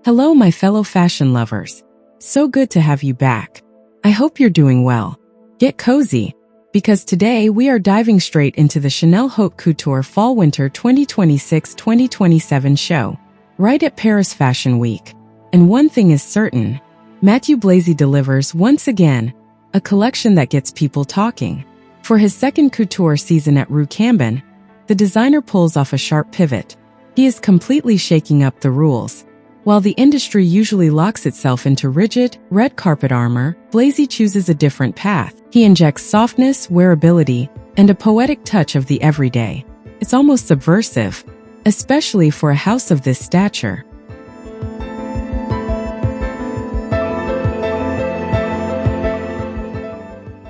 Hello, my fellow fashion lovers. So good to have you back. I hope you're doing well. Get cozy, because today we are diving straight into the Chanel Haute Couture Fall Winter 2026-2027 show, right at Paris Fashion Week. And one thing is certain, Matthieu Blazy delivers once again, a collection that gets people talking. For his second couture season at Rue Cambon, the designer pulls off a sharp pivot. He is completely shaking up the rules. While the industry usually locks itself into rigid, red carpet armor, Blazy chooses a different path. He injects softness, wearability, and a poetic touch of the everyday. It's almost subversive, especially for a house of this stature.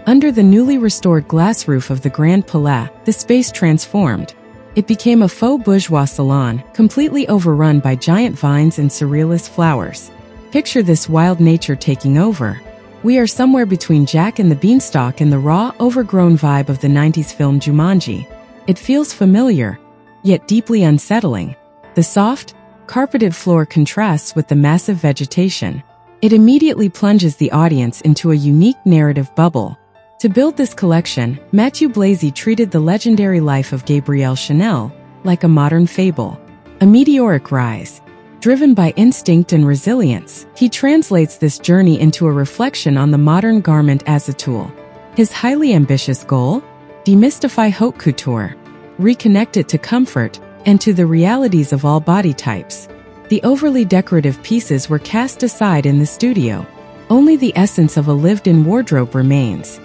Under the newly restored glass roof of the Grand Palais, the space transformed. It became a faux bourgeois salon, completely overrun by giant vines and surrealist flowers. Picture this wild nature taking over. We are somewhere between Jack and the Beanstalk and the raw, overgrown vibe of the 90s film Jumanji. It feels familiar, yet deeply unsettling. The soft, carpeted floor contrasts with the massive vegetation. It immediately plunges the audience into a unique narrative bubble. To build this collection, Matthieu Blazy treated the legendary life of Gabrielle Chanel like a modern fable. A meteoric rise. Driven by instinct and resilience, he translates this journey into a reflection on the modern garment as a tool. His highly ambitious goal? Demystify haute couture. Reconnect it to comfort and to the realities of all body types. The overly decorative pieces were cast aside in the studio. Only the essence of a lived-in wardrobe remains.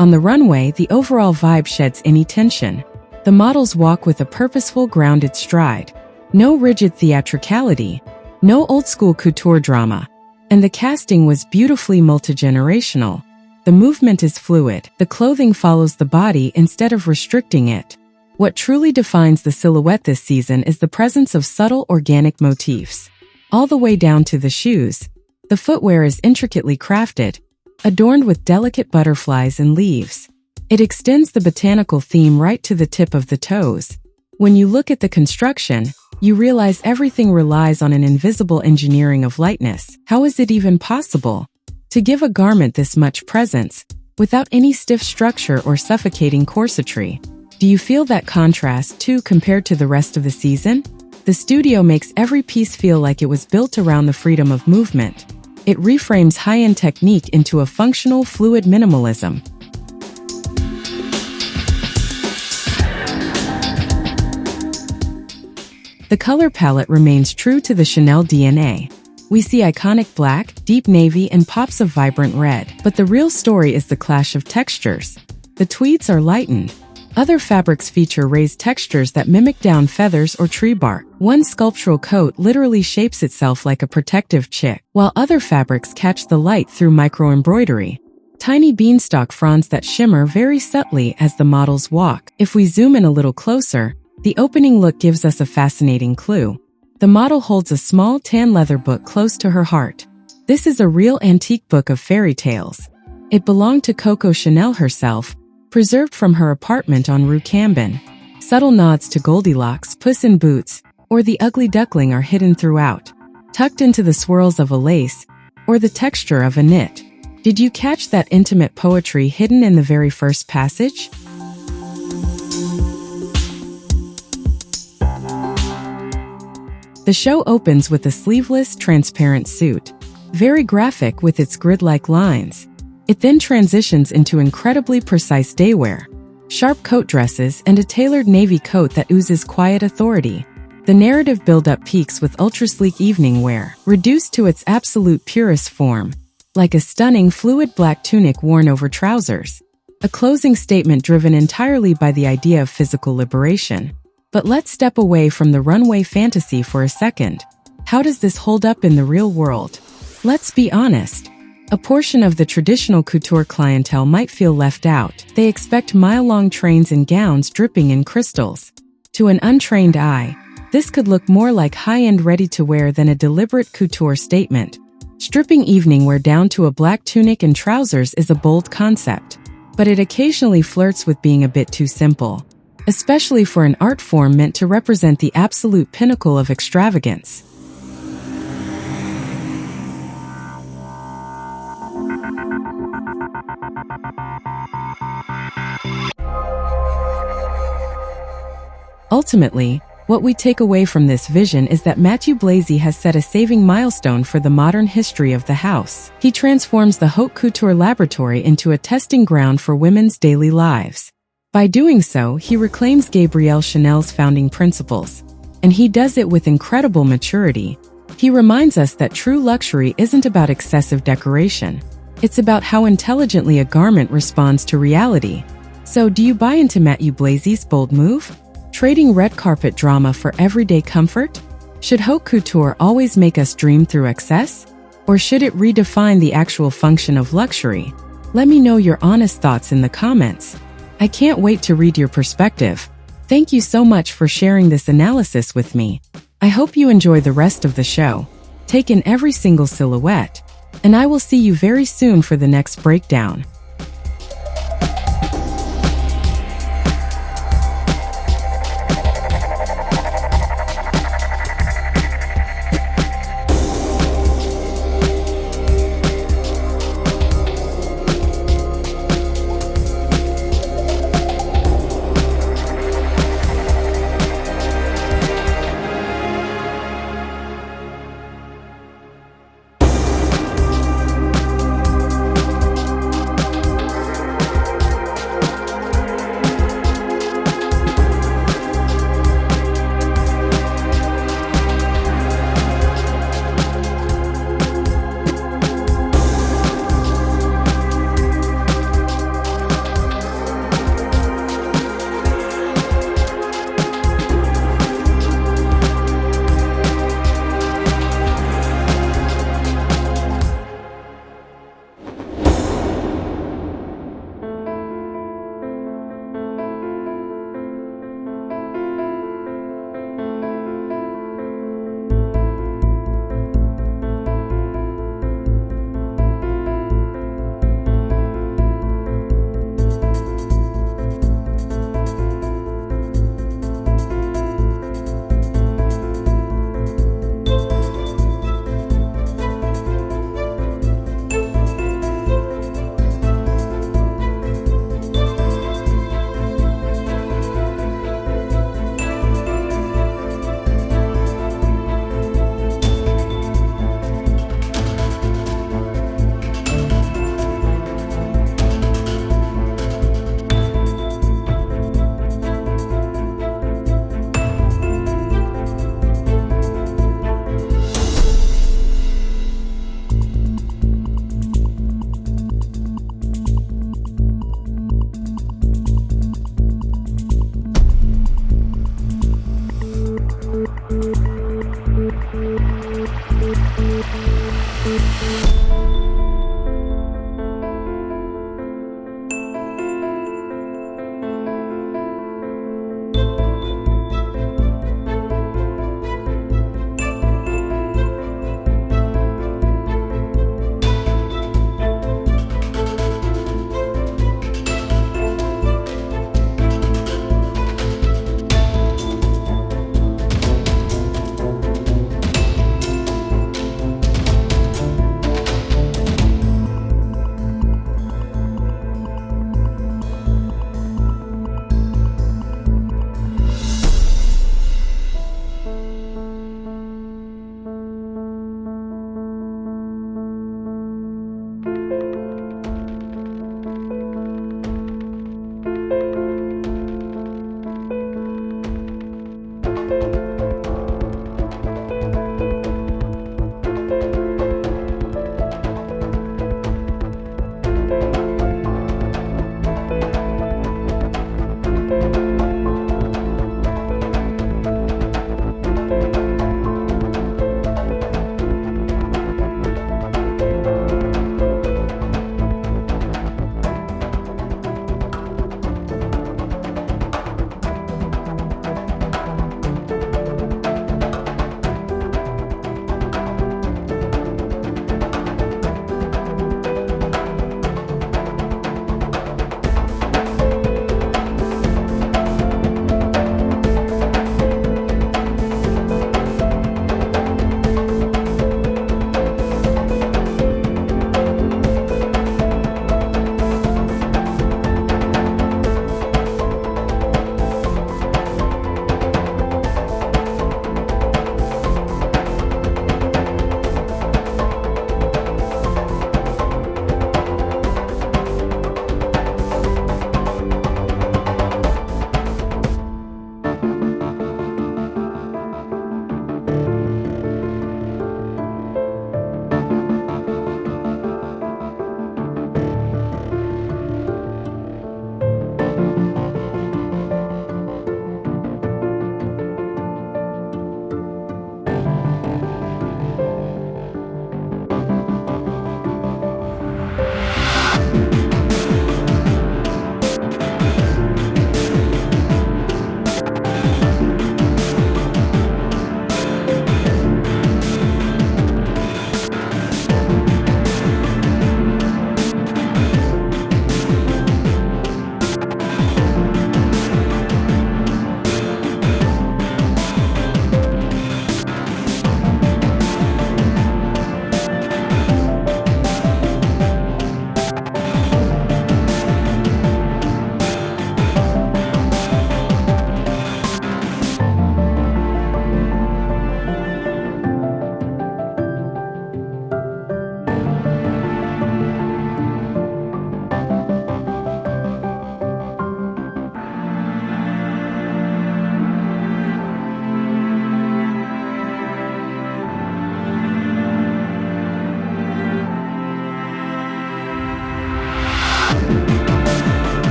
On the runway, the overall vibe sheds any tension. The models walk with a purposeful, grounded stride. No rigid theatricality, no old-school couture drama. And the casting was beautifully multigenerational. The movement is fluid. The clothing follows the body instead of restricting it. What truly defines the silhouette this season is the presence of subtle, organic motifs. All the way down to the shoes. The footwear is intricately crafted, adorned with delicate butterflies and leaves. It extends the botanical theme right to the tip of the toes. When you look at the construction, you realize everything relies on an invisible engineering of lightness. How is it even possible to give a garment this much presence, without any stiff structure or suffocating corsetry? Do you feel that contrast too compared to the rest of the season? The studio makes every piece feel like it was built around the freedom of movement. It reframes high-end technique into a functional, fluid minimalism. The color palette remains true to the Chanel DNA. We see iconic black, deep navy, and pops of vibrant red. But the real story is the clash of textures. The tweeds are lightened. Other fabrics feature raised textures that mimic down feathers or tree bark. One sculptural coat literally shapes itself like a protective chick, while other fabrics catch the light through micro-embroidery. Tiny beanstalk fronds that shimmer very subtly as the models walk. If we zoom in a little closer, the opening look gives us a fascinating clue. The model holds a small tan leather book close to her heart. This is a real antique book of fairy tales. It belonged to Coco Chanel herself, preserved from her apartment on Rue Cambon. Subtle nods to Goldilocks, Puss in Boots, or the Ugly Duckling are hidden throughout, tucked into the swirls of a lace, or the texture of a knit. Did you catch that intimate poetry hidden in the very first passage? The show opens with a sleeveless, transparent suit, very graphic with its grid-like lines. It then transitions into incredibly precise daywear, sharp coat dresses, and a tailored navy coat that oozes quiet authority. The narrative build-up peaks with ultra-sleek evening wear, reduced to its absolute purest form, like a stunning fluid black tunic worn over trousers. A closing statement driven entirely by the idea of physical liberation. But let's step away from the runway fantasy for a second. How does this hold up in the real world? Let's be honest. A portion of the traditional couture clientele might feel left out. They expect mile-long trains and gowns dripping in crystals. To an untrained eye, this could look more like high-end ready-to-wear than a deliberate couture statement. Stripping evening wear down to a black tunic and trousers is a bold concept, but it occasionally flirts with being a bit too simple. especially for an art form meant to represent the absolute pinnacle of extravagance. Ultimately, what we take away from this vision is that Matthieu Blazy has set a saving milestone for the modern history of the house. He transforms the Haute Couture laboratory into a testing ground for women's daily lives. By doing so, he reclaims Gabrielle Chanel's founding principles. And he does it with incredible maturity. He reminds us that true luxury isn't about excessive decoration. It's about how intelligently a garment responds to reality. So, do you buy into Matthieu Blazy's bold move? Trading red carpet drama for everyday comfort? Should haute couture always make us dream through excess? Or should it redefine the actual function of luxury? Let me know your honest thoughts in the comments. I can't wait to read your perspective. Thank you so much for sharing this analysis with me. I hope you enjoy the rest of the show. Take in every single silhouette. And I will see you very soon for the next breakdown.